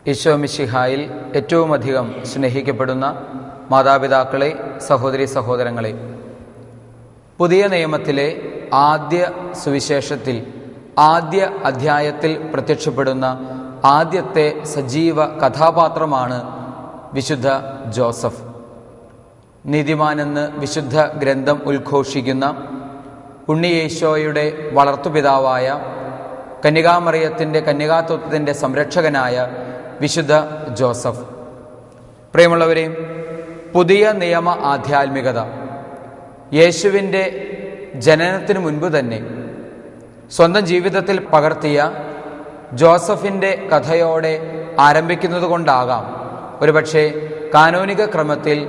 ഈശോ മിശിഹായിൽ ഏറ്റവും അധികം സ്നേഹിക്കപ്പെടുന്ന മാതാപിതാക്കളെ, സഹോദരി സഹോദരങ്ങളെ, പുതിയ നിയമത്തിലെ ആദ്യ സുവിശേഷത്തിൽ ആദ്യ അധ്യായത്തിൽ പ്രത്യക്ഷപ്പെടുന്ന ആദ്യത്തെ സജീവ കഥാപാത്രമാണ് വിശുദ്ധ ജോസഫ്. നീതിമാനെന്ന് വിശുദ്ധ ഗ്രന്ഥം ഉദ്ഘോഷിക്കുന്ന ഉണ്ണിയേശോയുടെ വളർത്തുപിതാവായ കന്യകാമറിയത്തിൻ്റെ കന്യകാത്വത്തിൻ്റെ സംരക്ഷകനായ വിശുദ്ധ ജോസഫ്. പ്രിയമുള്ളവരെ, പുതിയ നിയമ ആധ്യാത്മികത യേശുവിൻ്റെ ജനനത്തിന് മുൻപ് തന്നെ സ്വന്തം ജീവിതത്തിൽ പകർത്തിയ ജോസഫിൻ്റെ കഥയോടെ ആരംഭിക്കുന്നത് കൊണ്ടാകാം ഒരുപക്ഷെ കാനോനിക ക്രമത്തിൽ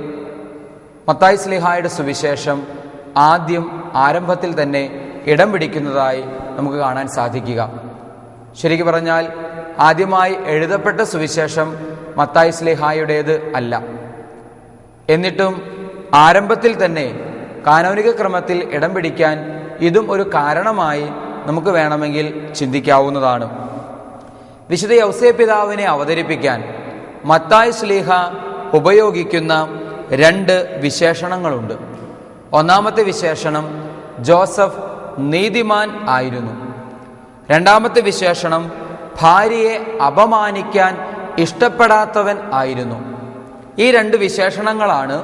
മത്തായി ശ്ലീഹായുടെ സുവിശേഷം ആരംഭത്തിൽ തന്നെ ഇടം പിടിക്കുന്നതായി നമുക്ക് കാണാൻ സാധിക്കുക. ശരിക്കു പറഞ്ഞാൽ ആദ്യമായി എഴുതപ്പെട്ട സുവിശേഷം മത്തായി ശ്ലീഹായുടേത് അല്ല. എന്നിട്ടും ആരംഭത്തിൽ തന്നെ കാനോനിക ക്രമത്തിൽ ഇടം പിടിക്കാൻ ഇതും ഒരു കാരണമായി നമുക്ക് വേണമെങ്കിൽ ചിന്തിക്കാവുന്നതാണ്. വിശുദ്ധ യൗസേപ്പിതാവിനെ അവതരിപ്പിക്കാൻ മത്തായി ശ്ലീഹ ഉപയോഗിക്കുന്ന രണ്ട് വിശേഷണങ്ങളുണ്ട്. ഒന്നാമത്തെ വിശേഷണം ജോസഫ് നീതിമാൻ ആയിരുന്നു. രണ്ടാമത്തെ വിശേഷണം ഭാര്യയെ അപമാനിക്കാൻ ഇഷ്ടപ്പെടാത്തവൻ ആയിരുന്നു. ഈ രണ്ട് വിശേഷണങ്ങളാണ്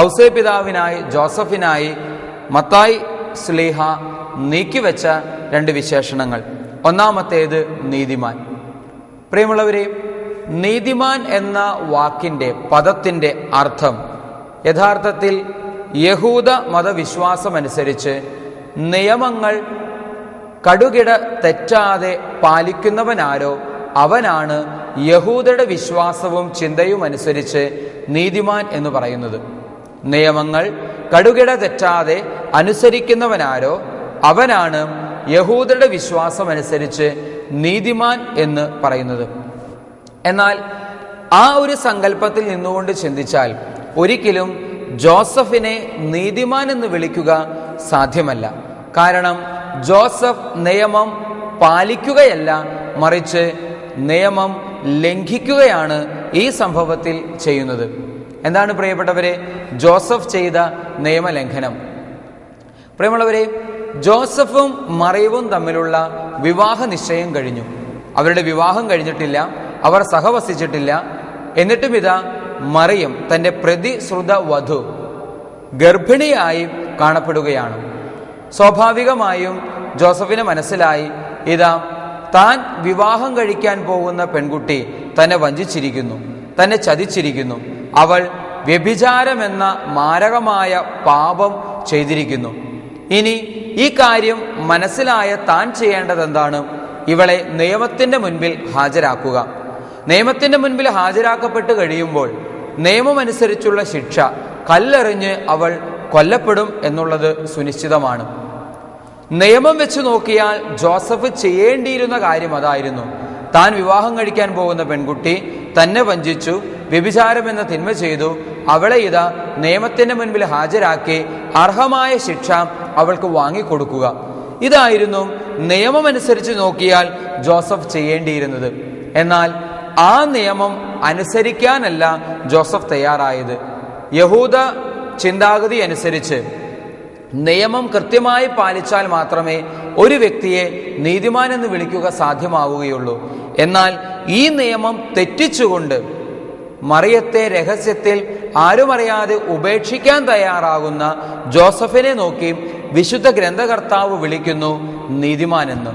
ഔസേപ്പിതാവിനായി ജോസഫിനായി മത്തായി ശ്ലീഹ നീക്കിവെച്ച രണ്ട് വിശേഷണങ്ങൾ. ഒന്നാമത്തേത് നീതിമാൻ. പ്രിയമുള്ളവരെ, നീതിമാൻ എന്ന വാക്കിൻ്റെ പദത്തിൻ്റെ അർത്ഥം യഥാർത്ഥത്തിൽ യഹൂദ മതവിശ്വാസമനുസരിച്ച് നിയമങ്ങൾ കടുകിട തെറ്റാതെ പാലിക്കുന്നവനാരോ അവനാണ് യഹൂദയുടെ വിശ്വാസവും ചിന്തയും അനുസരിച്ച് നീതിമാൻ എന്ന് പറയുന്നത്. നിയമങ്ങൾ കടുകിട തെറ്റാതെ അനുസരിക്കുന്നവനാരോ അവനാണ് യഹൂദയുടെ വിശ്വാസം അനുസരിച്ച് നീതിമാൻ എന്ന് പറയുന്നത്. എന്നാൽ ആ ഒരു സങ്കല്പത്തിൽ നിന്നുകൊണ്ട് ചിന്തിച്ചാൽ ഒരിക്കലും ജോസഫിനെ നീതിമാൻ എന്ന് വിളിക്കുക സാധ്യമല്ല. കാരണം ജോസഫ് നിയമം പാലിക്കുകയല്ല, മറിച്ച് നിയമം ലംഘിക്കുകയാണ് ഈ സംഭവത്തിൽ ചെയ്യുന്നത്. എന്താണ് പ്രിയപ്പെട്ടവരെ ജോസഫ് ചെയ്ത നിയമലംഘനം? പ്രിയമുള്ളവരെ, ജോസഫും മറിയവും തമ്മിലുള്ള വിവാഹ നിശ്ചയം കഴിഞ്ഞു. അവരുടെ വിവാഹം കഴിഞ്ഞിട്ടില്ല, അവർ സഹവസിച്ചിട്ടില്ല. എന്നിട്ടും ഇതാ മറിയം തൻ്റെ പ്രതിശ്രുത വധു ഗർഭിണിയായി കാണപ്പെടുകയാണ്. സ്വാഭാവികമായും ജോസഫിന് മനസ്സിലായി, ഇതാ താൻ വിവാഹം കഴിക്കാൻ പോകുന്ന പെൺകുട്ടി തന്നെ വഞ്ചിച്ചിരിക്കുന്നു, തന്നെ ചതിച്ചിരിക്കുന്നു. അവൾ വ്യഭിചാരമെന്ന മാരകമായ പാപം ചെയ്തിരിക്കുന്നു. ഇനി ഈ കാര്യം മനസ്സിലായ താൻ ചെയ്യേണ്ടത് എന്താണ്? ഇവളെ നിയമത്തിൻ്റെ മുൻപിൽ ഹാജരാക്കുക. നിയമത്തിൻ്റെ മുൻപിൽ ഹാജരാക്കപ്പെട്ട് കഴിയുമ്പോൾ നിയമമനുസരിച്ചുള്ള ശിക്ഷ കല്ലെറിഞ്ഞ് അവൾ കൊല്ലപ്പെടും എന്നുള്ളത് സുനിശ്ചിതമാണ്. നിയമം വെച്ച് നോക്കിയാൽ ജോസഫ് ചെയ്യേണ്ടിയിരുന്ന കാര്യം അതായിരുന്നു. താൻ വിവാഹം കഴിക്കാൻ പോകുന്ന പെൺകുട്ടി തന്നെ വഞ്ചിച്ചു, വ്യഭിചാരമെന്ന തിന്മ ചെയ്തു. അവളെ ഇതാ നിയമത്തിൻ്റെ മുൻപിൽ ഹാജരാക്കി അർഹമായ ശിക്ഷ അവൾക്ക് വാങ്ങിക്കൊടുക്കുക. ഇതായിരുന്നു നിയമമനുസരിച്ച് നോക്കിയാൽ ജോസഫ് ചെയ്യേണ്ടിയിരുന്നത്. എന്നാൽ ആ നിയമം അനുസരിക്കാനല്ല ജോസഫ് തയ്യാറായത്. യഹൂദ ചിന്താഗതി അനുസരിച്ച് നിയമം കൃത്യമായി പാലിച്ചാൽ മാത്രമേ ഒരു വ്യക്തിയെ നീതിമാൻ എന്ന് വിളിക്കുക സാധ്യമാവുകയുള്ളൂ. എന്നാൽ ഈ നിയമം തെറ്റിച്ചുകൊണ്ട് മറിയത്തെ രഹസ്യത്തിൽ ആരുമറിയാതെ ഉപേക്ഷിക്കാൻ തയ്യാറാകുന്ന ജോസഫിനെ നോക്കി വിശുദ്ധ ഗ്രന്ഥകർത്താവ് വിളിക്കുന്നു നീതിമാൻ എന്ന്.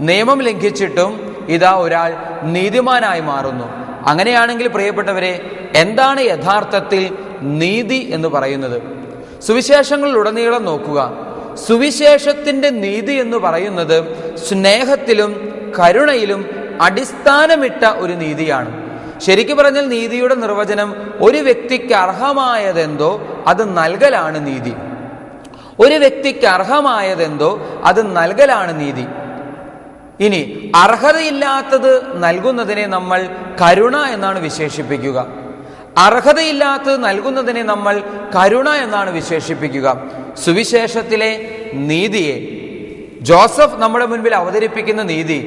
നിയമം ലംഘിച്ചിട്ടും ഇതാ ഒരാൾ നീതിമാനായി മാറുന്നു. അങ്ങനെയാണെങ്കിൽ പ്രിയപ്പെട്ടവരെ, എന്താണ് യഥാർത്ഥത്തിൽ നീതി എന്ന് പറയുന്നത്? സുവിശേഷങ്ങളിലുടനീളം നോക്കുക. സുവിശേഷത്തിന്റെ നീതി എന്ന് പറയുന്നത് സ്നേഹത്തിലും കരുണയിലും അടിസ്ഥാനമിട്ട ഒരു നീതിയാണ്. ശരിക്കു പറഞ്ഞാൽ നീതിയുടെ നിർവചനം ഒരു വ്യക്തിക്ക് അർഹമായതെന്തോ അത് നൽകലാണ് നീതി. ഒരു വ്യക്തിക്ക് അർഹമായതെന്തോ അത് നൽകലാണ് നീതി. ഇനി അർഹതയില്ലാത്തത് നൽകുന്നതിനെ നമ്മൾ കരുണ എന്നാണ് വിശേഷിപ്പിക്കുക. അർഹതയില്ലാത്തത് നൽകുന്നതിനെ നമ്മൾ കരുണ എന്നാണ് വിശേഷിപ്പിക്കുക. സുവിശേഷത്തിലെ നീതിയെ ജോസഫ് നമ്മുടെ മുൻപിൽ അവതരിപ്പിക്കുന്ന നീതി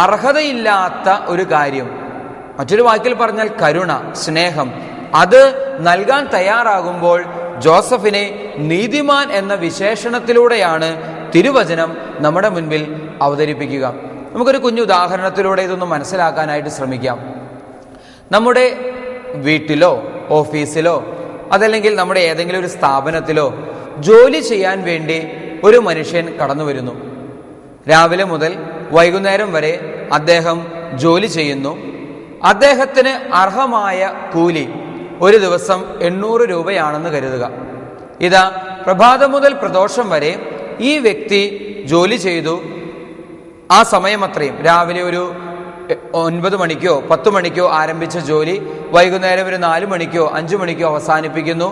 അർഹതയില്ലാത്ത ഒരു കാര്യം, മറ്റൊരു വാക്കിൽ പറഞ്ഞാൽ കരുണ, സ്നേഹം, അത് നൽകാൻ തയ്യാറാകുമ്പോൾ ജോസഫിനെ നീതിമാൻ എന്ന വിശേഷണത്തിലൂടെയാണ് തിരുവചനം നമ്മുടെ മുൻപിൽ അവതരിപ്പിക്കുക. നമുക്കൊരു കുഞ്ഞു ഉദാഹരണത്തിലൂടെ ഇതൊന്ന് മനസ്സിലാക്കാനായിട്ട് ശ്രമിക്കാം. നമ്മുടെ വീട്ടിലോ ഓഫീസിലോ അതല്ലെങ്കിൽ നമ്മുടെ ഏതെങ്കിലും ഒരു സ്ഥാപനത്തിലോ ജോലി ചെയ്യാൻ വേണ്ടി ഒരു മനുഷ്യൻ കടന്നു വരുന്നു. രാവിലെ മുതൽ വൈകുന്നേരം വരെ അദ്ദേഹം ജോലി ചെയ്യുന്നു. അദ്ദേഹത്തിന് അർഹമായ കൂലി ഒരു ദിവസം 800 രൂപയാണെന്ന് കരുതുക. ഇതാ, പ്രഭാതം മുതൽ പ്രദോഷം വരെ ഈ വ്യക്തി ജോലി ചെയ്തു. ആ സമയം അത്രയും, രാവിലെ ഒരു 9 മണിക്കോ 10 മണിക്കോ ആരംഭിച്ച ജോലി വൈകുന്നേരം ഒരു 4 മണിക്കോ 5 മണിക്കോ അവസാനിപ്പിക്കുന്നു.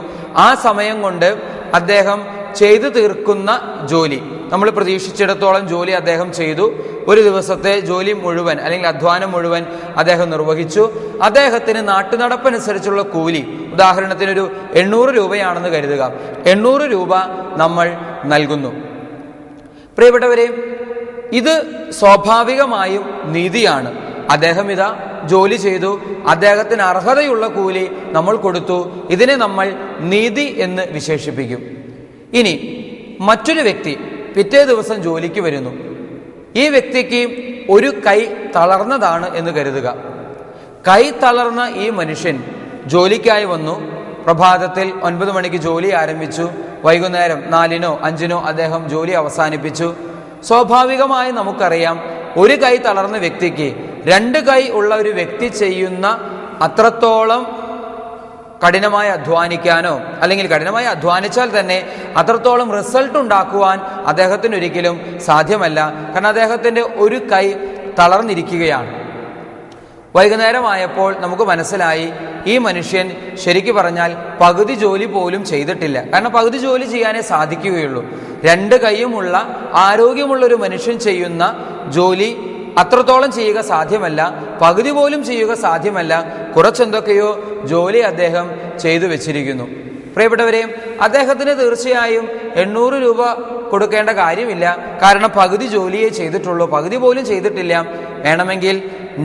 ആ സമയം കൊണ്ട് അദ്ദേഹം ചെയ്തു തീർക്കുന്ന ജോലി, നമ്മൾ പ്രതീക്ഷിച്ചിടത്തോളം ജോലി അദ്ദേഹം ചെയ്തു. ഒരു ദിവസത്തെ ജോലി മുഴുവൻ അല്ലെങ്കിൽ അധ്വാനം മുഴുവൻ അദ്ദേഹം നിർവഹിച്ചു. അദ്ദേഹത്തിന് നാട്ടുനടപ്പനുസരിച്ചുള്ള കൂലി ഉദാഹരണത്തിനൊരു 800 രൂപയാണെന്ന് കരുതുക. 800 രൂപ നമ്മൾ നൽകുന്നു. പ്രിയപ്പെട്ടവരെ, ഇത് സ്വാഭാവികമായും നീതിയാണ്. അദ്ദേഹം ഇതാ ജോലി ചെയ്തു, അദ്ദേഹത്തിന് അർഹതയുള്ള കൂലി നമ്മൾ കൊടുത്തു. ഇതിനെ നമ്മൾ നീതി എന്ന് വിശേഷിപ്പിക്കും. ഇനി മറ്റൊരു വ്യക്തി പിറ്റേ ദിവസം ജോലിക്ക് വരുന്നു. ഈ വ്യക്തിക്ക് ഒരു കൈ തളർന്നതാണ് എന്ന് കരുതുക. കൈ തളർന്ന ഈ മനുഷ്യൻ ജോലിക്കായി വന്നു. പ്രഭാതത്തിൽ 9 മണിക്ക് ജോലി ആരംഭിച്ചു. വൈകുന്നേരം 4-നോ 5-നോ അദ്ദേഹം ജോലി അവസാനിപ്പിച്ചു. സ്വാഭാവികമായി നമുക്കറിയാം, ഒരു കൈ തളർന്ന വ്യക്തിക്ക് 2 കൈ ഉള്ള ഒരു വ്യക്തി ചെയ്യുന്ന അത്രത്തോളം കഠിനമായി അധ്വാനിക്കാനോ അല്ലെങ്കിൽ കഠിനമായി അധ്വാനിച്ചാൽ തന്നെ അത്രത്തോളം റിസൾട്ട് ഉണ്ടാക്കുവാൻ അദ്ദേഹത്തിന് ഒരിക്കലും സാധ്യമല്ല. കാരണം അദ്ദേഹത്തിൻ്റെ ഒരു കൈ തളർന്നിരിക്കുകയാണ്. വൈകുന്നേരമായപ്പോൾ നമുക്ക് മനസ്സിലായി, ഈ മനുഷ്യൻ ശരിക്കു പറഞ്ഞാൽ പകുതി ജോലി പോലും ചെയ്തിട്ടില്ല. കാരണം പകുതി ജോലി ചെയ്യാനേ സാധിക്കുകയുള്ളൂ. 2 കൈയുമുള്ള ആരോഗ്യമുള്ള ഒരു മനുഷ്യൻ ചെയ്യുന്ന ജോലി അത്രത്തോളം ചെയ്യുക സാധ്യമല്ല, പകുതി പോലും ചെയ്യുക സാധ്യമല്ല. കുറച്ചെന്തൊക്കെയോ ജോലി അദ്ദേഹം ചെയ്തു വെച്ചിരിക്കുന്നു. പ്രിയപ്പെട്ടവരെ, അദ്ദേഹത്തിന് തീർച്ചയായും 800 രൂപ കൊടുക്കേണ്ട കാര്യമില്ല. കാരണം പകുതി ജോലിയെ ചെയ്തിട്ടുള്ളൂ, പകുതി പോലും ചെയ്തിട്ടില്ല. വേണമെങ്കിൽ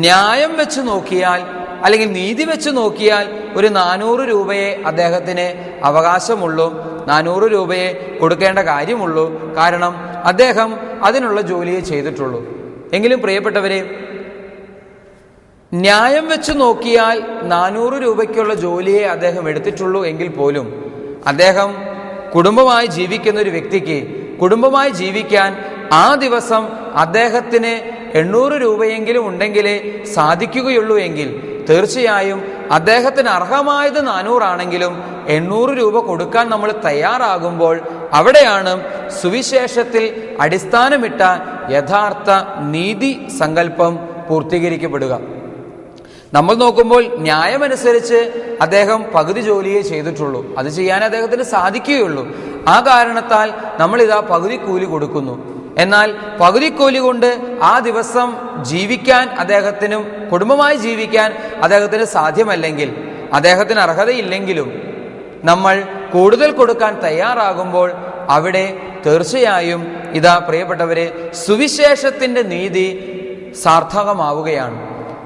ന്യായം വെച്ച് നോക്കിയാൽ അല്ലെങ്കിൽ നീതി വെച്ച് നോക്കിയാൽ ഒരു 400 രൂപയെ അദ്ദേഹത്തിന് അവകാശമുള്ളൂ, 400 രൂപയെ കൊടുക്കേണ്ട കാര്യമുള്ളൂ. കാരണം അദ്ദേഹം അതിനുള്ള ജോലിയെ ചെയ്തിട്ടുള്ളൂ. എങ്കിലും പ്രിയപ്പെട്ടവരെ, ന്യായം വെച്ച് നോക്കിയാൽ 400 രൂപയ്ക്കുള്ള ജോലിയെ അദ്ദേഹം എടുത്തിട്ടുള്ളൂ എങ്കിൽ പോലും അദ്ദേഹം കുടുംബമായി ജീവിക്കുന്ന ഒരു വ്യക്തിക്ക് കുടുംബമായി ജീവിക്കാൻ ആ ദിവസം അദ്ദേഹത്തിന് 800 രൂപയെങ്കിലും ഉണ്ടെങ്കിലേ സാധിക്കുകയുള്ളൂ എങ്കിൽ തീർച്ചയായും അദ്ദേഹത്തിന് അർഹമായത് 400 ആണെങ്കിലും 800 രൂപ കൊടുക്കാൻ നമ്മൾ തയ്യാറാകുമ്പോൾ അവിടെയാണ് സുവിശേഷത്തിൽ അടിസ്ഥാനമിട്ട യഥാർത്ഥ നീതി സങ്കല്പം പൂർത്തീകരിക്കപ്പെടുക. നമ്മൾ നോക്കുമ്പോൾ ന്യായമനുസരിച്ച് അദ്ദേഹം പകുതി ജോലിയെ ചെയ്തിട്ടുള്ളൂ, അത് ചെയ്യാൻ അദ്ദേഹത്തിന് സാധിക്കുകയുള്ളൂ. ആ കാരണത്താൽ നമ്മളിതാ പകുതി കൂലി കൊടുക്കുന്നു. എന്നാൽ പകുതി കൂലി കൊണ്ട് ആ ദിവസം ജീവിക്കാൻ അദ്ദേഹത്തിനും കുടുംബമായി ജീവിക്കാൻ അദ്ദേഹത്തിന് സാധ്യമല്ലെങ്കിൽ, അദ്ദേഹത്തിന് അർഹതയില്ലെങ്കിലും നമ്മൾ കൂടുതൽ കൊടുക്കാൻ തയ്യാറാകുമ്പോൾ അവിടെ തീർച്ചയായും ഇതാ പ്രിയപ്പെട്ടവരെ, സുവിശേഷത്തിന്റെ നീതി സാർത്ഥകമാവുകയാണ്.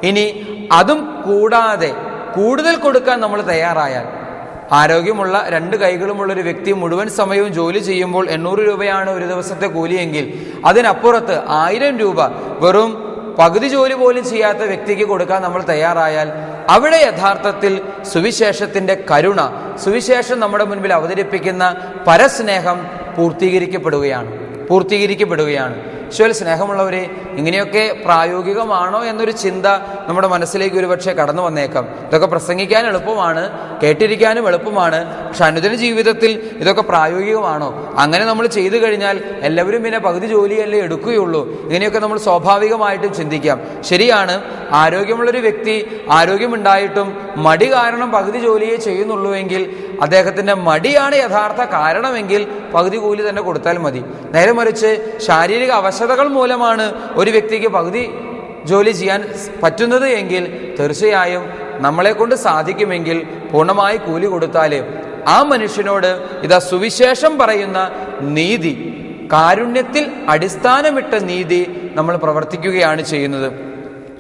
ഇനി അതും കൂടാതെ കൂടുതൽ കൊടുക്കാൻ നമ്മൾ തയ്യാറായാൽ, ആരോഗ്യമുള്ള 2 കൈകളുമുള്ള ഒരു വ്യക്തി മുഴുവൻ സമയവും ജോലി ചെയ്യുമ്പോൾ 800 രൂപയാണ് ഒരു ദിവസത്തെ കൂലിയെങ്കിൽ അതിനപ്പുറത്ത് 1000 രൂപ വെറും പകുതി ജോലി പോലും ചെയ്യാത്ത വ്യക്തിക്ക് കൊടുക്കാൻ നമ്മൾ തയ്യാറായാൽ അവിടെ യഥാർത്ഥത്തിൽ സുവിശേഷത്തിന്റെ കരുണ, സുവിശേഷം നമ്മുടെ മുൻപിൽ അവതരിപ്പിക്കുന്ന പരസ്നേഹം പൂർത്തീകരിക്കപ്പെടുകയാണ്. ഈശോയിൽ സ്നേഹമുള്ളവരെ, ഇങ്ങനെയൊക്കെ പ്രായോഗികമാണോ എന്നൊരു ചിന്ത നമ്മുടെ മനസ്സിലേക്ക് ഒരുപക്ഷെ കടന്നു വന്നേക്കാം. ഇതൊക്കെ പ്രസംഗിക്കാൻ എളുപ്പമാണ്, കേട്ടിരിക്കാനും എളുപ്പമാണ്. പക്ഷെ അനുദിന ജീവിതത്തിൽ ഇതൊക്കെ പ്രായോഗികമാണോ? അങ്ങനെ നമ്മൾ ചെയ്തു കഴിഞ്ഞാൽ എല്ലാവരും പിന്നെ പകുതി ജോലിയല്ലേ എടുക്കുകയുള്ളൂ. ഇങ്ങനെയൊക്കെ നമ്മൾ സ്വാഭാവികമായിട്ടും ചിന്തിക്കാം. ശരിയാണ്, ആരോഗ്യമുള്ളൊരു വ്യക്തി ആരോഗ്യമുണ്ടായിട്ടും മടി കാരണം പകുതി ജോലിയെ ചെയ്യുന്നുള്ളൂ എങ്കിൽ അദ്ദേഹത്തിന്റെ മടിയാണ് യഥാർത്ഥ കാരണമെങ്കിൽ പകുതി കൂലി തന്നെ കൊടുത്താൽ മതി. നേരെ മറിച്ച് ശാരീരിക അവശതകൾ മൂലമാണ് ഒരു വ്യക്തിക്ക് പകുതി ജോലി ചെയ്യാൻ പറ്റുന്നത് എങ്കിൽ തീർച്ചയായും നമ്മളെ കൊണ്ട് സാധിക്കുമെങ്കിൽ പൂർണ്ണമായി കൂലി കൊടുത്താൽ ആ മനുഷ്യനോട് ഇതാ സുവിശേഷം പറയുന്ന നീതി, കാരുണ്യത്തിൽ അടിസ്ഥാനമിട്ട നീതി നമ്മൾ പ്രവർത്തിക്കുകയാണ് ചെയ്യുന്നത്.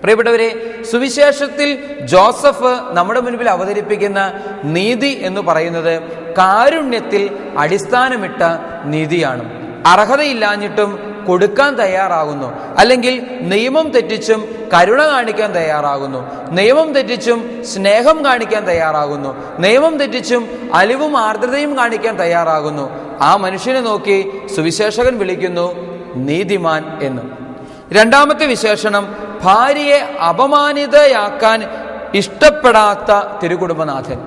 പ്രിയപ്പെട്ടവരെ, സുവിശേഷത്തിൽ ജോസഫ് നമ്മുടെ മുൻപിൽ അവതരിപ്പിക്കുന്ന നീതി എന്ന് പറയുന്നത് കാരുണ്യത്തിൽ അടിസ്ഥാനമിട്ട നീതിയാണ്. അർഹതയില്ലാഞ്ഞിട്ടും കൊടുക്കാൻ തയ്യാറാകുന്നു, അല്ലെങ്കിൽ നിയമം തെറ്റിച്ചും കരുണ കാണിക്കാൻ തയ്യാറാകുന്നു, നിയമം തെറ്റിച്ചും സ്നേഹം കാണിക്കാൻ തയ്യാറാകുന്നു, നിയമം തെറ്റിച്ചും അലിവും ആർദ്രതയും കാണിക്കാൻ തയ്യാറാകുന്നു. ആ മനുഷ്യനെ നോക്കി സുവിശേഷകൻ വിളിക്കുന്നു നീതിമാൻ എന്ന്. രണ്ടാമത്തെ വിശേഷണം, ഭാര്യയെ അപമാനിതയാക്കാൻ ഇഷ്ടപ്പെടാത്ത തിരുകുടുംബനാഥൻ.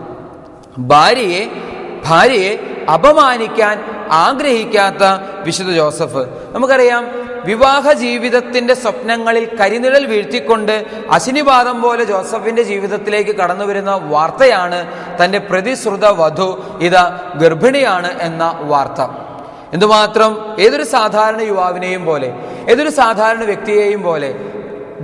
ഭാര്യയെ അപമാനിക്കാൻ ആഗ്രഹിക്കാത്ത വിശുദ്ധ ജോസഫ്. നമുക്കറിയാം, വിവാഹ ജീവിതത്തിന്റെ സ്വപ്നങ്ങളിൽ കരിനിഴൽ വീഴ്ത്തിക്കൊണ്ട് അശനിപാതം പോലെ ജോസഫിന്റെ ജീവിതത്തിലേക്ക് കടന്നു വരുന്ന വാർത്തയാണ് തന്റെ പ്രതിശ്രുത വധു ഇതാ ഗർഭിണിയാണ് എന്ന വാർത്ത. എന്തുമാത്രം ഏതൊരു സാധാരണ യുവാവിനെയും പോലെ, ഏതൊരു സാധാരണ വ്യക്തിയെയും പോലെ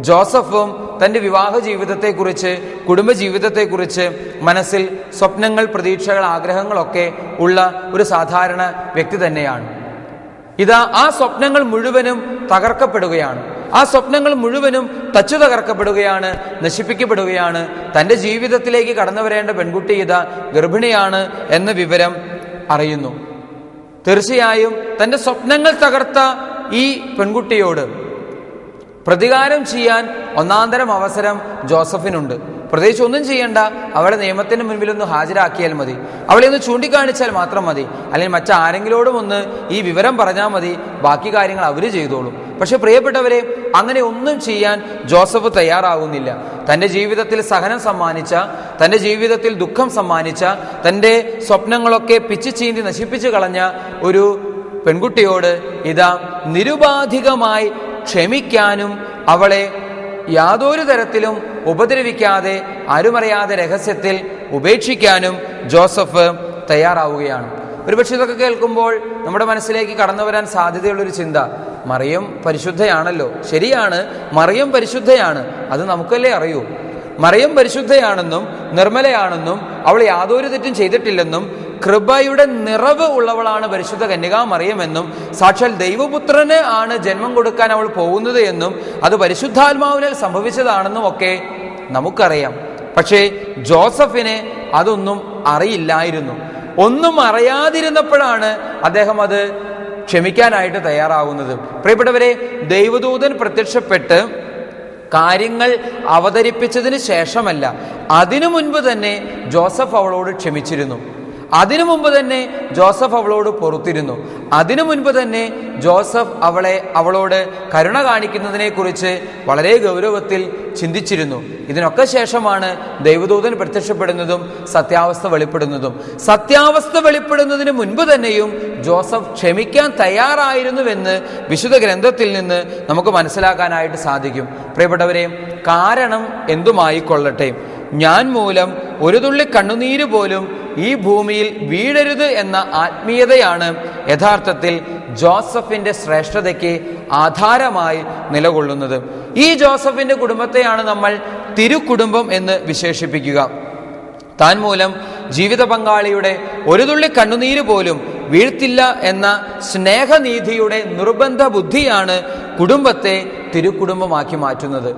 ജോസഫും തൻ്റെ വിവാഹ ജീവിതത്തെക്കുറിച്ച്, കുടുംബജീവിതത്തെക്കുറിച്ച് മനസ്സിൽ സ്വപ്നങ്ങൾ, പ്രതീക്ഷകൾ, ആഗ്രഹങ്ങളൊക്കെ ഉള്ള ഒരു സാധാരണ വ്യക്തി തന്നെയാണ്. ഇതാ ആ സ്വപ്നങ്ങൾ മുഴുവനും തകർക്കപ്പെടുകയാണ്, ആ സ്വപ്നങ്ങൾ മുഴുവനും തച്ചു തകർക്കപ്പെടുകയാണ്, നശിപ്പിക്കപ്പെടുകയാണ്. തൻ്റെ ജീവിതത്തിലേക്ക് കടന്നു വരേണ്ട പെൺകുട്ടി ഇതാ ഗർഭിണിയാണ് എന്ന വിവരം അറിയുന്നു. തീർച്ചയായും തൻ്റെ സ്വപ്നങ്ങൾ തകർത്ത ഈ പെൺകുട്ടിയോട് പ്രതികാരം ചെയ്യാൻ ഒന്നാന്തരം അവസരം ജോസഫിനുണ്ട്. പ്രത്യേകിച്ച് ഒന്നും ചെയ്യണ്ട, അവളെ നിയമത്തിന് മുൻപിലൊന്ന് ഹാജരാക്കിയാൽ മതി, അവളെ ഒന്ന് ചൂണ്ടിക്കാണിച്ചാൽ മാത്രം മതി, അല്ലെങ്കിൽ മറ്റാരെങ്കിലോടും ഒന്ന് ഈ വിവരം പറഞ്ഞാൽ മതി, ബാക്കി കാര്യങ്ങൾ അവർ ചെയ്തോളും. പക്ഷെ പ്രിയപ്പെട്ടവരെ, അങ്ങനെ ഒന്നും ചെയ്യാൻ ജോസഫ് തയ്യാറാകുന്നില്ല. തൻ്റെ ജീവിതത്തിൽ സഹനം സമ്മാനിച്ച, തൻ്റെ ജീവിതത്തിൽ ദുഃഖം സമ്മാനിച്ച, തൻ്റെ സ്വപ്നങ്ങളൊക്കെ പിച്ചു ചീന്തി നശിപ്പിച്ചു കളഞ്ഞ ഒരു പെൺകുട്ടിയോട് ഇതാ നിരുപാധികമായി ക്ഷമിക്കാനും അവളെ യാതൊരു തരത്തിലും ഉപദ്രവിക്കാതെ, ആരുമറിയാതെ രഹസ്യത്തിൽ ഉപേക്ഷിക്കാനും ജോസഫ് തയ്യാറാവുകയാണ്. ഒരുപക്ഷെ ഇതൊക്കെ കേൾക്കുമ്പോൾ നമ്മുടെ മനസ്സിലേക്ക് കടന്നു വരാൻ സാധ്യതയുള്ളൊരു ചിന്ത, മറിയം പരിശുദ്ധയാണല്ലോ. ശരിയാണ്, മറിയം പരിശുദ്ധയാണ്, അത് നമുക്കല്ലേ അറിയൂ. മറിയം പരിശുദ്ധയാണെന്നും നിർമ്മലയാണെന്നും അവൾ യാതൊരു തെറ്റും ചെയ്തിട്ടില്ലെന്നും കൃപയുടെ നിറവ് ഉള്ളവളാണ് പരിശുദ്ധ കന്യകാ മറിയമെന്നും സാക്ഷാൽ ദൈവപുത്രന് ആണ് ജന്മം കൊടുക്കാൻ അവൾ പോകുന്നത് എന്നും അത് പരിശുദ്ധാത്മാവിനാൽ സംഭവിച്ചതാണെന്നും ഒക്കെ നമുക്കറിയാം. പക്ഷേ ജോസഫിനെ അതൊന്നും അറിയില്ലായിരുന്നു. ഒന്നും അറിയാതിരുന്നപ്പോഴാണ് അദ്ദേഹം അത് ക്ഷമിക്കാനായിട്ട് തയ്യാറാവുന്നത്. പ്രിയപ്പെട്ടവരെ, ദൈവദൂതൻ പ്രത്യക്ഷപ്പെട്ട് കാര്യങ്ങൾ അവതരിപ്പിച്ചതിന് ശേഷമല്ല, അതിനു മുൻപ് തന്നെ ജോസഫ് അവളോട് ക്ഷമിച്ചിരുന്നു. അതിനു മുമ്പ് തന്നെ ജോസഫ് അവളോട് പൊറുത്തിരുന്നു. അതിനു മുൻപ് തന്നെ ജോസഫ് അവളോട് കരുണ കാണിക്കുന്നതിനെ കുറിച്ച് വളരെ ഗൗരവത്തിൽ ചിന്തിച്ചിരുന്നു. ഇതിനൊക്കെ ശേഷമാണ് ദൈവദൂതൻ പ്രത്യക്ഷപ്പെടുന്നതും സത്യാവസ്ഥ വെളിപ്പെടുന്നതും. സത്യാവസ്ഥ വെളിപ്പെടുന്നതിന് മുൻപ് തന്നെയും ജോസഫ് ക്ഷമിക്കാൻ തയ്യാറായിരുന്നുവെന്ന് വിശുദ്ധ ഗ്രന്ഥത്തിൽ നിന്ന് നമുക്ക് മനസ്സിലാക്കാനായിട്ട് സാധിക്കും. പ്രിയപ്പെട്ടവരെ, കാരണം എന്തുമായിക്കൊള്ളട്ടെ, ഞാൻ മൂലം ഒരു തുള്ളി കണ്ണുനീര് പോലും ഈ ഭൂമിയിൽ വീഴരുത് എന്ന ആത്മീയതയാണ് യഥാർത്ഥത്തിൽ ജോസഫിന്റെ ശ്രേഷ്ഠതയ്ക്ക് ആധാരമായി നിലകൊള്ളുന്നത്. ഈ ജോസഫിന്റെ കുടുംബത്തെയാണ് നമ്മൾ തിരുക്കുടുംബം എന്ന് വിശേഷിപ്പിക്കുക. താൻ മൂലം ജീവിത പങ്കാളിയുടെ ഒരു തുള്ളി കണ്ണുനീര് പോലും വീഴ്ത്തില്ല എന്ന സ്നേഹനീതിയുടെ നിർബന്ധ ബുദ്ധിയാണ് കുടുംബത്തെ തിരുക്കുടുംബമാക്കി മാറ്റുന്നത്.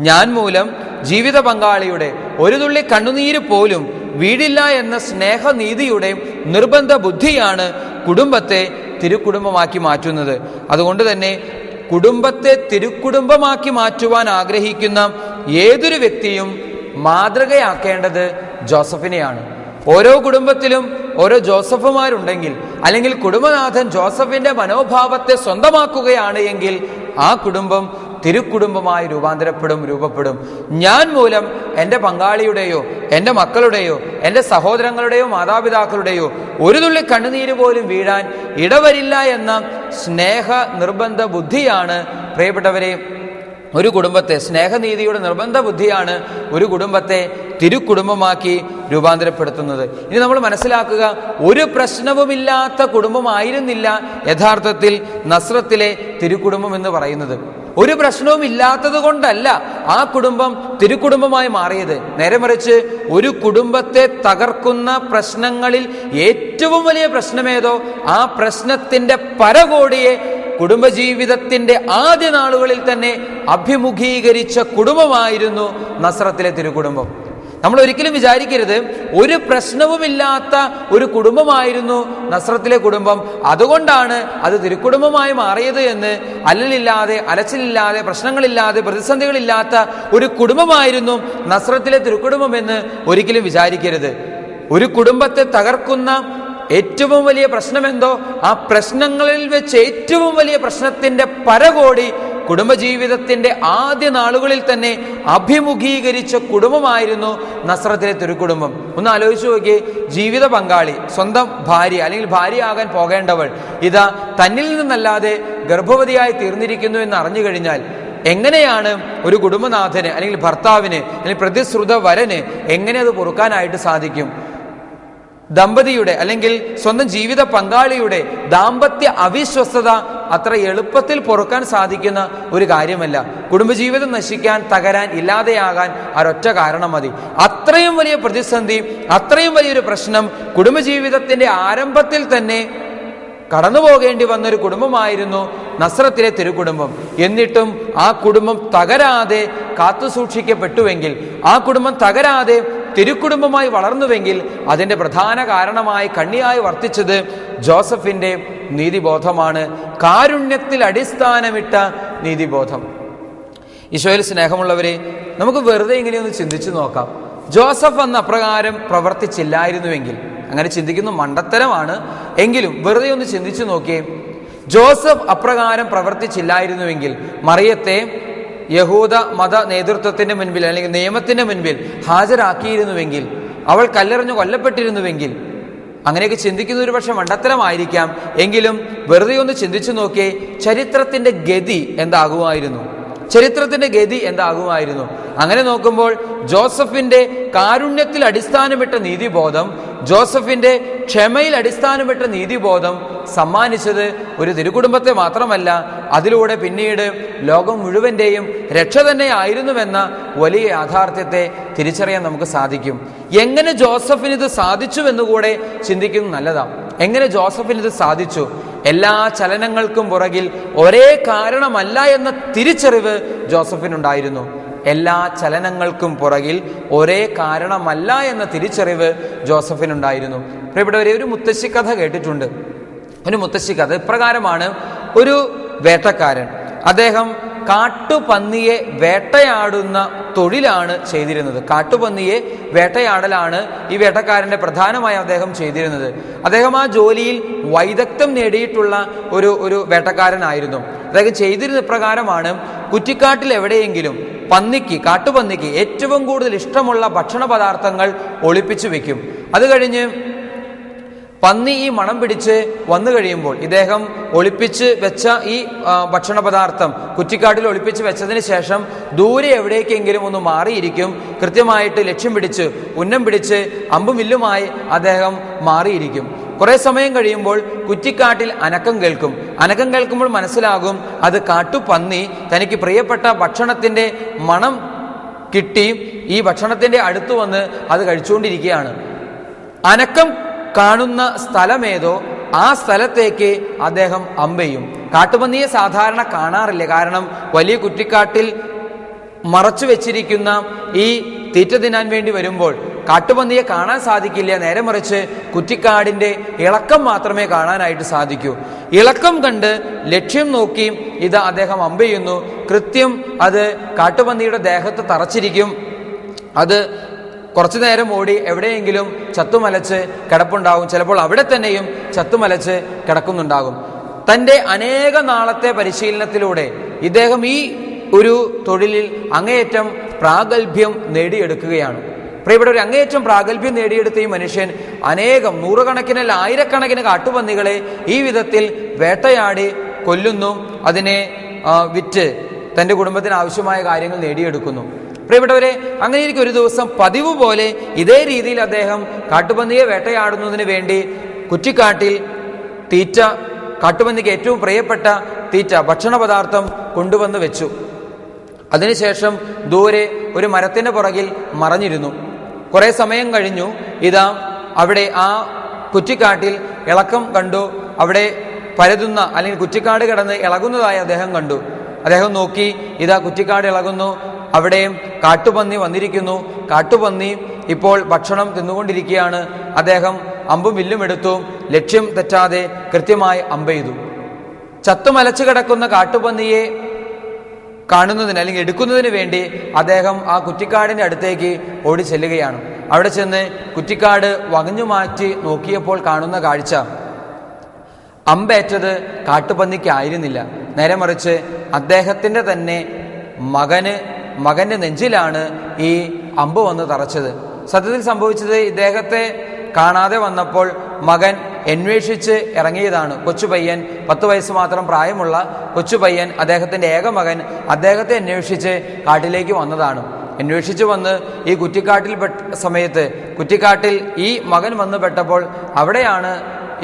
ഞാൻ മൂലം ജീവിത പങ്കാളിയുടെ ഒരു തുള്ളി കണ്ണുനീര് പോലും വീടില്ല എന്ന സ്നേഹനീതിയുടെ നിർബന്ധ ബുദ്ധിയാണ് കുടുംബത്തെ തിരുക്കുടുംബമാക്കി മാറ്റുന്നത്. അതുകൊണ്ട് തന്നെ കുടുംബത്തെ തിരുക്കുടുംബമാക്കി മാറ്റുവാൻ ആഗ്രഹിക്കുന്ന ഏതൊരു വ്യക്തിയും മാതൃകയാക്കേണ്ടത് ജോസഫിനെയാണ്. ഓരോ കുടുംബത്തിലും ഓരോ ജോസഫുമാരുണ്ടെങ്കിൽ, അല്ലെങ്കിൽ കുടുംബനാഥൻ ജോസഫിന്റെ മനോഭാവത്തെ സ്വന്തമാക്കുകയാണ് എങ്കിൽ ആ കുടുംബം തിരുക്കുടുംബമായി രൂപപ്പെടും. ഞാൻ മൂലം എൻ്റെ പങ്കാളിയുടെയോ എൻ്റെ മക്കളുടെയോ എൻ്റെ സഹോദരങ്ങളുടെയോ മാതാപിതാക്കളുടെയോ ഒരു തുള്ളി കണ്ണുനീര് പോലും വീഴാൻ ഇടവരില്ല എന്ന സ്നേഹ നിർബന്ധ ബുദ്ധിയാണ് പ്രിയപ്പെട്ടവരെ ഒരു കുടുംബത്തെ, സ്നേഹനീതിയുടെ നിർബന്ധ ബുദ്ധിയാണ് ഒരു കുടുംബത്തെ തിരുക്കുടുംബമാക്കി രൂപാന്തരപ്പെടുത്തുന്നത്. ഇനി നമ്മൾ മനസ്സിലാക്കുക, ഒരു പ്രശ്നവുമില്ലാത്ത കുടുംബമായിരുന്നില്ല യഥാർത്ഥത്തിൽ നസ്രത്തിലെ തിരുക്കുടുംബം എന്ന് പറയുന്നത്. ഒരു പ്രശ്നവും ഇല്ലാത്തത് കൊണ്ടല്ല ആ കുടുംബം തിരുക്കുടുംബമായി മാറിയത്. നേരെ മറിച്ച് ഒരു കുടുംബത്തെ തകർക്കുന്ന പ്രശ്നങ്ങളിൽ ഏറ്റവും വലിയ പ്രശ്നമേതോ ആ പ്രശ്നത്തിന്റെ പരകോടിയെ കുടുംബജീവിതത്തിന്റെ ആദ്യ നാളുകളിൽ തന്നെ അഭിമുഖീകരിച്ച കുടുംബമായിരുന്നു നസ്രത്തിലെ തിരുക്കുടുംബം. നമ്മൾ ഒരിക്കലും വിചാരിക്കരുത് ഒരു പ്രശ്നവുമില്ലാത്ത ഒരു കുടുംബമായിരുന്നു നസ്രത്തിലെ കുടുംബം, അതുകൊണ്ടാണ് അത് തിരുക്കുടുംബമായി മാറിയത് എന്ന്. അല്ലലില്ലാതെ, അലച്ചിലില്ലാതെ, പ്രശ്നങ്ങളില്ലാതെ, പ്രതിസന്ധികളില്ലാത്ത ഒരു കുടുംബമായിരുന്നു നസ്രത്തിലെ തിരുക്കുടുംബം എന്ന് ഒരിക്കലും വിചാരിക്കരുത്. ഒരു കുടുംബത്തെ തകർക്കുന്ന ഏറ്റവും വലിയ പ്രശ്നമെന്തോ ആ പ്രശ്നങ്ങളിൽ വെച്ച് ഏറ്റവും വലിയ പ്രശ്നത്തിന്റെ പരകോടി കുടുംബജീവിതത്തിന്റെ ആദ്യ നാളുകളിൽ തന്നെ അഭിമുഖീകരിച്ച കുടുംബമായിരുന്നു നസ്രത്തിലെ തിരുക്കുടുംബം. ഒന്ന് ആലോചിച്ച് നോക്കിയേ, ജീവിത പങ്കാളി, സ്വന്തം ഭാര്യ അല്ലെങ്കിൽ ഭാര്യയാകാൻ പോകേണ്ടവൾ ഇതാ തന്നിൽ നിന്നല്ലാതെ ഗർഭവതിയായി തീർന്നിരിക്കുന്നു എന്ന് അറിഞ്ഞു കഴിഞ്ഞാൽ എങ്ങനെയാണ് ഒരു കുടുംബനാഥന് അല്ലെങ്കിൽ ഭർത്താവിന് അല്ലെങ്കിൽ പ്രതിശ്രുത വരന് എങ്ങനെ അത് പൊറുക്കാനായിട്ട് സാധിക്കും? ദമ്പതിയുടെ അല്ലെങ്കിൽ സ്വന്തം ജീവിത പങ്കാളിയുടെ ദാമ്പത്യ അവിശ്വസ്തത അത്ര എളുപ്പത്തിൽ പൊറുക്കാൻ സാധിക്കുന്ന ഒരു കാര്യമല്ല. കുടുംബജീവിതം നശിക്കാൻ, തകരാൻ, ഇല്ലാതെയാകാൻ ഒരൊറ്റ കാരണം മതി. അത്രയും വലിയ പ്രതിസന്ധി, അത്രയും വലിയൊരു പ്രശ്നം കുടുംബജീവിതത്തിന്റെ ആരംഭത്തിൽ തന്നെ കടന്നു പോകേണ്ടി വന്നൊരു കുടുംബമായിരുന്നു നസ്രത്തിലെ തിരുക്കുടുംബം. എന്നിട്ടും ആ കുടുംബം തകരാതെ കാത്തു സൂക്ഷിക്കപ്പെട്ടുവെങ്കിൽ, ആ കുടുംബം തകരാതെ തിരുക്കുടുംബമായി വളർന്നുവെങ്കിൽ അതിന്റെ പ്രധാന കാരണമായി കണ്ണിയായി വർത്തിച്ചത് ജോസഫിന്റെ നീതിബോധമാണ്. കാരുണ്യത്തിൽ അടിസ്ഥാനമിട്ട നീതിബോധം. ഈശോയിൽ സ്നേഹമുള്ളവരെ, നമുക്ക് വെറുതെ ഇങ്ങനെയൊന്ന് ചിന്തിച്ചു നോക്കാം. ജോസഫ് അന്ന് അപ്രകാരം പ്രവർത്തിച്ചില്ലായിരുന്നുവെങ്കിൽ, അങ്ങനെ ചിന്തിക്കുന്ന മണ്ടത്തരമാണ്, എങ്കിലും വെറുതെ ഒന്ന് ചിന്തിച്ചു നോക്കിയേ. ജോസഫ് അപ്രകാരം പ്രവർത്തിച്ചില്ലായിരുന്നുവെങ്കിൽ മറിയത്തെ യഹൂദ മത നേതൃത്വത്തിന്റെ മുൻപിൽ അല്ലെങ്കിൽ നിയമത്തിന്റെ മുൻപിൽ ഹാജരാക്കിയിരുന്നുവെങ്കിൽ, അവൾ കല്ലെറിഞ്ഞു കൊല്ലപ്പെട്ടിരുന്നുവെങ്കിൽ, അങ്ങനെയൊക്കെ ചിന്തിക്കുന്ന ഒരു പക്ഷെ മണ്ടത്തരമായിരിക്കാം. എങ്കിലും വെറുതെ ഒന്ന് ചിന്തിച്ചു നോക്കിയേ, ചരിത്രത്തിന്റെ ഗതി എന്താകുമായിരുന്നു? ചരിത്രത്തിന്റെ ഗതി എന്താകുമായിരുന്നു? അങ്ങനെ നോക്കുമ്പോൾ ജോസഫിന്റെ കാരുണ്യത്തിൽ അടിസ്ഥാനമിട്ട നീതിബോധം, ജോസഫിന്റെ ക്ഷമയിൽ അടിസ്ഥാനമിട്ട നീതിബോധം സമ്മാനിച്ചത് ഒരു തിരുക്കുടുംബത്തെ മാത്രമല്ല, അതിലൂടെ പിന്നീട് ലോകം മുഴുവന്റെയും രക്ഷ തന്നെ ആയിരുന്നുവെന്ന വലിയ യാഥാർത്ഥ്യത്തെ തിരിച്ചറിയാൻ നമുക്ക് സാധിക്കും. എങ്ങനെ ജോസഫിന് ഇത് സാധിച്ചുവെന്നുകൂടെ ചിന്തിക്കുന്നത് നല്ലതാണ്. എങ്ങനെ ജോസഫിന് ഇത് സാധിച്ചു? എല്ലാ ചലനങ്ങൾക്കും പുറകിൽ ഒരേ കാരണമല്ല എന്ന തിരിച്ചറിവ് ജോസഫിനുണ്ടായിരുന്നു. എല്ലാ ചലനങ്ങൾക്കും പുറകിൽ ഒരേ കാരണമല്ല എന്ന തിരിച്ചറിവ് ജോസഫിനുണ്ടായിരുന്നു. പ്രിയപ്പെട്ടവരെ, ഒരു മുത്തശ്ശി കഥ കേട്ടിട്ടുണ്ട്. ഒരു മുത്തശ്ശി കഥ ഇപ്രകാരമാണ്. ഒരു വേട്ടക്കാരൻ, അദ്ദേഹം കാട്ടുപന്നിയെ വേട്ടയാടുന്ന തൊഴിലാണ് ചെയ്തിരുന്നത്. കാട്ടുപന്നിയെ വേട്ടയാടലാണ് ഈ വേട്ടക്കാരന്റെ പ്രധാനമായി അദ്ദേഹം ചെയ്തിരുന്നത്. അദ്ദേഹം ആ ജോലിയിൽ വൈദഗ്ധ്യം നേടിയിട്ടുള്ള ഒരു വേട്ടക്കാരനായിരുന്നു. അദ്ദേഹം ചെയ്തിരുന്ന പ്രകാരമാണ്, കുറ്റിക്കാട്ടിൽ എവിടെയെങ്കിലും കാട്ടുപന്നിക്ക് ഏറ്റവും കൂടുതൽ ഇഷ്ടമുള്ള ഭക്ഷണ പദാർത്ഥങ്ങൾ ഒളിപ്പിച്ചു വെക്കും. അത് കഴിഞ്ഞ് പന്നി ഈ മണം പിടിച്ച് വന്നു കഴിയുമ്പോൾ ഇദ്ദേഹം ഒളിപ്പിച്ച് വെച്ച ഈ ഭക്ഷണ പദാർത്ഥം കുറ്റിക്കാട്ടിൽ ഒളിപ്പിച്ച് വെച്ചതിന് ശേഷം ദൂരെ എവിടേക്കെങ്കിലും ഒന്ന് മാറിയിരിക്കും. കൃത്യമായിട്ട് ലക്ഷ്യം പിടിച്ച്, ഉന്നം പിടിച്ച് അമ്പും വില്ലുമായി അദ്ദേഹം മാറിയിരിക്കും. കുറെ സമയം കഴിയുമ്പോൾ കുറ്റിക്കാട്ടിൽ അനക്കം കേൾക്കും. അനക്കം കേൾക്കുമ്പോൾ മനസ്സിലാകും അത് കാട്ടുപന്നി തനിക്ക് പ്രിയപ്പെട്ട ഭക്ഷണത്തിന്റെ മണം കിട്ടി ഈ ഭക്ഷണത്തിന്റെ അടുത്ത് വന്ന് അത് കഴിച്ചുകൊണ്ടിരിക്കുകയാണ്. അനക്കം കാണുന്ന സ്ഥലമേതോ ആ സ്ഥലത്തേക്ക് അദ്ദേഹം അമ്പെയ്യും. കാട്ടുപന്നിയെ സാധാരണ കാണാറില്ല, കാരണം വലിയ കുറ്റിക്കാട്ടിൽ മറച്ചു വെച്ചിരിക്കുന്ന ഈ തീറ്റ തിന്നാൻ വേണ്ടി വരുമ്പോൾ കാട്ടുപന്നിയെ കാണാൻ സാധിക്കില്ല. നേരെ മറിച്ച് കുറ്റിക്കാടിന്റെ ഇളക്കം മാത്രമേ കാണാനായിട്ട് സാധിക്കൂ. ഇളക്കം കണ്ട് ലക്ഷ്യം നോക്കി ഇത് അദ്ദേഹം അമ്പെയ്യുന്നു. കൃത്യം അത് കാട്ടുപന്നിയുടെ ദേഹത്ത് തറച്ചിരിക്കും. അത് കുറച്ചു നേരം ഓടി എവിടെയെങ്കിലും ചത്തുമലച്ച് കിടപ്പുണ്ടാകും. ചിലപ്പോൾ അവിടെ തന്നെയും ചത്തുമലച്ച് കിടക്കുന്നുണ്ടാകും. തൻ്റെ അനേക നാളത്തെ പരിശീലനത്തിലൂടെ ഇദ്ദേഹം ഈ ഒരു തൊഴിലിൽ അങ്ങേയറ്റം പ്രാഗൽഭ്യം നേടിയെടുക്കുകയാണ്. പ്രിയപ്പെട്ടവർ, അങ്ങേയറ്റം പ്രാഗൽഭ്യം നേടിയെടുത്ത ഈ മനുഷ്യൻ അനേകം നൂറുകണക്കിന് ആയിരക്കണക്കിന് കാട്ടുപന്നികളെ ഈ വിധത്തിൽ വേട്ടയാടി കൊല്ലുന്നു. അതിനെ വിറ്റ് തൻ്റെ കുടുംബത്തിന് ആവശ്യമായ കാര്യങ്ങൾ നേടിയെടുക്കുന്നു. പ്രിയപ്പെട്ടവരെ, അങ്ങനെ എനിക്ക് ഒരു ദിവസം പതിവ് പോലെ ഇതേ രീതിയിൽ അദ്ദേഹം കാട്ടുപന്നിയെ വേട്ടയാടുന്നതിന് വേണ്ടി കുറ്റിക്കാട്ടിൽ തീറ്റ, കാട്ടുപന്നിക്ക് ഏറ്റവും പ്രിയപ്പെട്ട തീറ്റ, ഭക്ഷണ പദാർത്ഥം കൊണ്ടുവന്ന് വെച്ചു. അതിനുശേഷം ദൂരെ ഒരു മരത്തിന്റെ പുറകിൽ മറഞ്ഞിരുന്നു. കുറെ സമയം കഴിഞ്ഞു. ഇതാ അവിടെ ആ കുറ്റിക്കാട്ടിൽ ഇളക്കം കണ്ടു. അവിടെ പരതുന്ന അല്ലെങ്കിൽ കുറ്റിക്കാട് കിടന്ന് ഇളകുന്നതായി അദ്ദേഹം കണ്ടു. അദ്ദേഹം നോക്കി, ഇതാ കുറ്റിക്കാട് ഇളകുന്നു, അവിടെയും കാട്ടുപന്നി വന്നിരിക്കുന്നു. കാട്ടുപന്നി ഇപ്പോൾ ഭക്ഷണം തിന്നുകൊണ്ടിരിക്കുകയാണ്. അദ്ദേഹം അമ്പും വില്ലും എടുത്തു, ലക്ഷ്യം തെറ്റാതെ കൃത്യമായി അമ്പെയ്തു. ചത്തുമലച്ചു കിടക്കുന്ന കാട്ടുപന്നിയെ കാണുന്നതിന് അല്ലെങ്കിൽ എടുക്കുന്നതിന് വേണ്ടി അദ്ദേഹം ആ കുറ്റിക്കാടിന്റെ അടുത്തേക്ക് ഓടി ചെല്ലുകയാണ്. അവിടെ ചെന്ന് കുറ്റിക്കാട് വകഞ്ഞു മാറ്റി നോക്കിയപ്പോൾ കാണുന്ന കാഴ്ച, അമ്പേറ്റത് കാട്ടുപന്നിക്കായിരുന്നില്ല, നേരെ മറിച്ച് അദ്ദേഹത്തിന്റെ തന്നെ മകന്റെ നെഞ്ചിലാണ് ഈ അമ്പ് വന്ന് തറച്ചത്. സത്യത്തിൽ സംഭവിച്ചത്, ഇദ്ദേഹത്തെ കാണാതെ വന്നപ്പോൾ മകൻ അന്വേഷിച്ച് ഇറങ്ങിയതാണ്. കൊച്ചുപയ്യൻ, 10 വയസ്സ് മാത്രം പ്രായമുള്ള കൊച്ചുപയ്യൻ, അദ്ദേഹത്തിന്റെ ഏക മകൻ, അദ്ദേഹത്തെ അന്വേഷിച്ച് കാട്ടിലേക്ക് വന്നതാണ്. അന്വേഷിച്ചു വന്ന് ഈ കുറ്റിക്കാട്ടിൽ പെട്ട സമയത്ത്, കുറ്റിക്കാട്ടിൽ ഈ മകൻ വന്ന് പെട്ടപ്പോൾ അവിടെയാണ്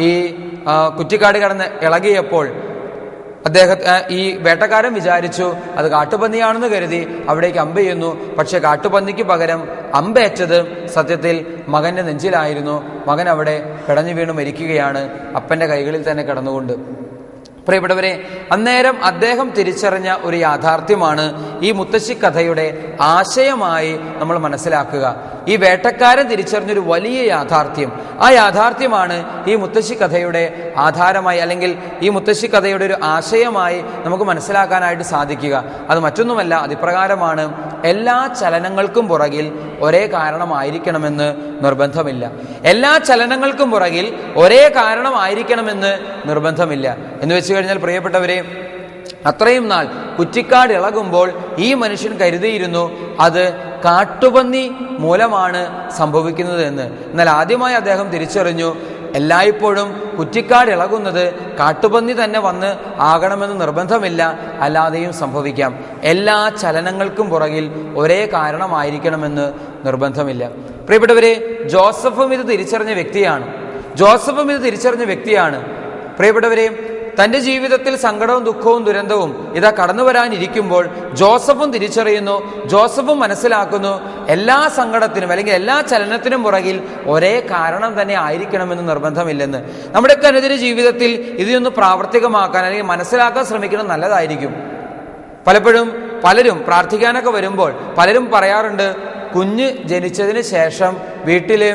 ഈ കുറ്റിക്കാട് കിടന്ന് ഇളകിയപ്പോൾ ഈ വേട്ടക്കാരൻ വിചാരിച്ചു അത് കാട്ടുപന്നിയാണെന്ന് കരുതി അവിടേക്ക് അമ്പ് ചെയ്യുന്നു. പക്ഷെ കാട്ടുപന്നിക്ക് പകരം അമ്പേറ്റത് സത്യത്തിൽ മകന്റെ നെഞ്ചിലായിരുന്നു. മകൻ അവിടെ പിടഞ്ഞു വീണ് മരിക്കുകയാണ്, അപ്പന്റെ കൈകളിൽ തന്നെ കിടന്നുകൊണ്ട്. പ്രിയപ്പെട്ടവരെ, അന്നേരം അദ്ദേഹം തിരിച്ചറിഞ്ഞ ഒരു യാഥാർത്ഥ്യമാണ് ഈ മുത്തശ്ശി കഥയുടെ ആശയമായി നമ്മൾ മനസ്സിലാക്കുക. ഈ വേട്ടക്കാരൻ തിരിച്ചറിഞ്ഞൊരു വലിയ യാഥാർത്ഥ്യം, ആ യാഥാർത്ഥ്യമാണ് ഈ മുത്തശ്ശി കഥയുടെ ആധാരമായി അല്ലെങ്കിൽ ഈ മുത്തശ്ശി കഥയുടെ ഒരു ആശയമായി നമുക്ക് മനസ്സിലാക്കാനായിട്ട് സാധിക്കുക. അത് മറ്റൊന്നുമല്ല, അതിപ്രകാരമാണ്, എല്ലാ ചലനങ്ങൾക്കും പുറകിൽ ഒരേ കാരണമായിരിക്കണമെന്ന് നിർബന്ധമില്ല. എല്ലാ ചലനങ്ങൾക്കും പുറകിൽ ഒരേ കാരണമായിരിക്കണമെന്ന് നിർബന്ധമില്ല. എന്ന് വെച്ച് കഴിഞ്ഞാൽ പ്രിയപ്പെട്ടവരെ, അത്രയും നാൾ കുറ്റിക്കാട് ഇളകുമ്പോൾ ഈ മനുഷ്യൻ കരുതിയിരുന്നു അത് കാട്ടുപന്നി മൂലമാണ് സംഭവിക്കുന്നത് എന്ന്. എന്നാൽ ആദ്യമായി അദ്ദേഹം തിരിച്ചറിഞ്ഞു, എല്ലായ്പ്പോഴും കുറ്റിക്കാട് ഇളകുന്നത് കാട്ടുപന്നി തന്നെ വന്ന് ആകണമെന്ന് നിർബന്ധമില്ല, അല്ലാതെയും സംഭവിക്കാം. എല്ലാ ചലനങ്ങൾക്കും പുറകിൽ ഒരേ കാരണമായിരിക്കണമെന്ന് നിർബന്ധമില്ല. പ്രിയപ്പെട്ടവരെ, ജോസഫും ഇത് തിരിച്ചറിഞ്ഞ വ്യക്തിയാണ്. പ്രിയപ്പെട്ടവരെ, തൻ്റെ ജീവിതത്തിൽ സങ്കടവും ദുഃഖവും ദുരന്തവും ഇതാ കടന്നു വരാനിരിക്കുമ്പോൾ ജോസഫും തിരിച്ചറിയുന്നു, ജോസഫും മനസ്സിലാക്കുന്നു, എല്ലാ സങ്കടത്തിനും അല്ലെങ്കിൽ എല്ലാ ചലനത്തിനും പുറകിൽ ഒരേ കാരണം തന്നെ ആയിരിക്കണമെന്ന് നിർബന്ധമില്ലെന്ന്. നമ്മുടെയൊക്കെ അനുദിന ജീവിതത്തിൽ ഇതൊന്ന് പ്രാവർത്തികമാക്കാൻ അല്ലെങ്കിൽ മനസ്സിലാക്കാൻ ശ്രമിക്കുന്നത് നല്ലതായിരിക്കും. പലരും പ്രാർത്ഥിക്കാനൊക്കെ വരുമ്പോൾ പലരും പറയാറുണ്ട്, കുഞ്ഞ് ജനിച്ചതിന് ശേഷം വീട്ടില്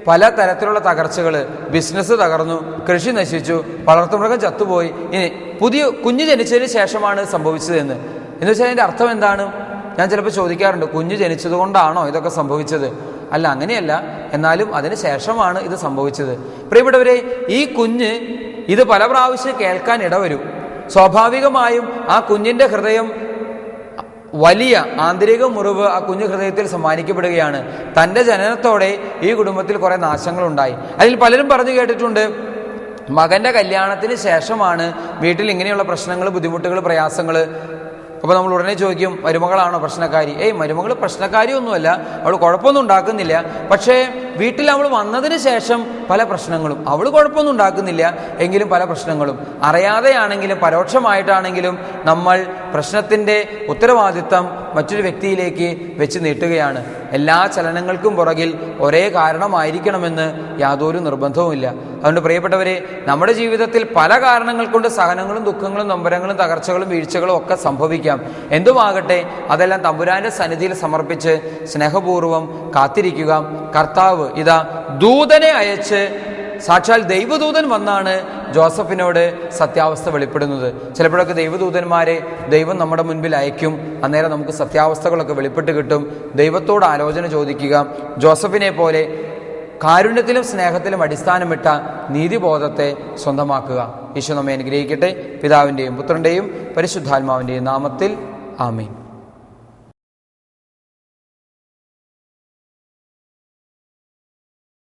പല തരത്തിലുള്ള തകർച്ചകൾ, ബിസിനസ് തകർന്നു, കൃഷി നശിച്ചു, വളർത്തുമൃഗം ചത്തുപോയി, ഇനി പുതിയ കുഞ്ഞ് ജനിച്ചതിന് ശേഷമാണ് സംഭവിച്ചതെന്ന്. എന്ന് വെച്ചാൽ അതിൻ്റെ അർത്ഥം എന്താണ്? ഞാൻ ചിലപ്പോൾ ചോദിക്കാറുണ്ട്, കുഞ്ഞ് ജനിച്ചത് കൊണ്ടാണോ ഇതൊക്കെ സംഭവിച്ചത്? അല്ല, അങ്ങനെയല്ല. എന്നാലും അതിന് ശേഷമാണ് ഇത് സംഭവിച്ചത്. പ്രിയപ്പെട്ടവരെ, ഈ കുഞ്ഞ് ഇത് പല പ്രാവശ്യം കേൾക്കാൻ ഇടവരും. സ്വാഭാവികമായും ആ കുഞ്ഞിൻ്റെ ഹൃദയം വലിയ ആന്തരിക മുറിവ് ആ കുഞ്ഞു ഹൃദയത്തിൽ സമ്മാനിക്കപ്പെടുകയാണ്. തൻ്റെ ജനനത്തോടെ ഈ കുടുംബത്തിൽ കുറെ നാശങ്ങളുണ്ടായി. അതിൽ പലരും പറഞ്ഞു കേട്ടിട്ടുണ്ട്, മകന്റെ കല്യാണത്തിന് ശേഷമാണ് വീട്ടിൽ ഇങ്ങനെയുള്ള പ്രശ്നങ്ങൾ, ബുദ്ധിമുട്ടുകൾ, പ്രയാസങ്ങൾ. അപ്പോൾ നമ്മൾ ഉടനെ ചോദിക്കും, മരുമകളാണോ പ്രശ്നക്കാരി? മരുമകൾ പ്രശ്നക്കാരിയൊന്നുമല്ല, അവൾ കുഴപ്പമൊന്നും ഉണ്ടാക്കുന്നില്ല. പക്ഷേ വീട്ടിൽ അവൾ വന്നതിന് ശേഷം പല പ്രശ്നങ്ങളും, അവൾ കുഴപ്പമൊന്നും ഉണ്ടാക്കുന്നില്ല എങ്കിലും പല പ്രശ്നങ്ങളും, അറിയാതെയാണെങ്കിലും പരോക്ഷമായിട്ടാണെങ്കിലും നമ്മൾ പ്രശ്നത്തിൻ്റെ ഉത്തരവാദിത്തം മറ്റൊരു വ്യക്തിയിലേക്ക് വെച്ച് നീട്ടുകയാണ്. എല്ലാ ചലനങ്ങൾക്കും പുറകിൽ ഒരേ കാരണമായിരിക്കണമെന്ന് യാതൊരു നിർബന്ധവുമില്ല. അതുകൊണ്ട് പ്രിയപ്പെട്ടവരെ, നമ്മുടെ ജീവിതത്തിൽ പല കാരണങ്ങൾ കൊണ്ട് സഹനങ്ങളും ദുഃഖങ്ങളും നൊമ്പരങ്ങളും തകർച്ചകളും വീഴ്ചകളും ഒക്കെ സംഭവിക്കാം. എന്തുമാകട്ടെ, അതെല്ലാം തമ്പുരാന്റെ സന്നിധിയിൽ സമർപ്പിച്ച് സ്നേഹപൂർവ്വം കാത്തിരിക്കുക. കർത്താവ് ഇതാ ദൂതനെ അയച്ച്, സാക്ഷാൽ ദൈവദൂതൻ വന്നാണ് ജോസഫിനോട് സത്യാവസ്ഥ വെളിപ്പെടുന്നത്. ചിലപ്പോഴൊക്കെ ദൈവദൂതന്മാരെ ദൈവം നമ്മുടെ മുൻപിൽ അയക്കും. അന്നേരം നമുക്ക് സത്യാവസ്ഥകളൊക്കെ വെളിപ്പെട്ട് കിട്ടും. ദൈവത്തോട് ആലോചന ചോദിക്കുക. ജോസഫിനെ പോലെ കാരുണ്യത്തിലും സ്നേഹത്തിലും അടിസ്ഥാനമിട്ട നീതിബോധത്തെ സ്വന്തമാക്കുക. ഈശോ നമ്മെ അനുഗ്രഹിക്കട്ടെ. പിതാവിൻ്റെയും പുത്രൻ്റെയും പരിശുദ്ധാത്മാവിൻ്റെയും നാമത്തിൽ ആമേൻ.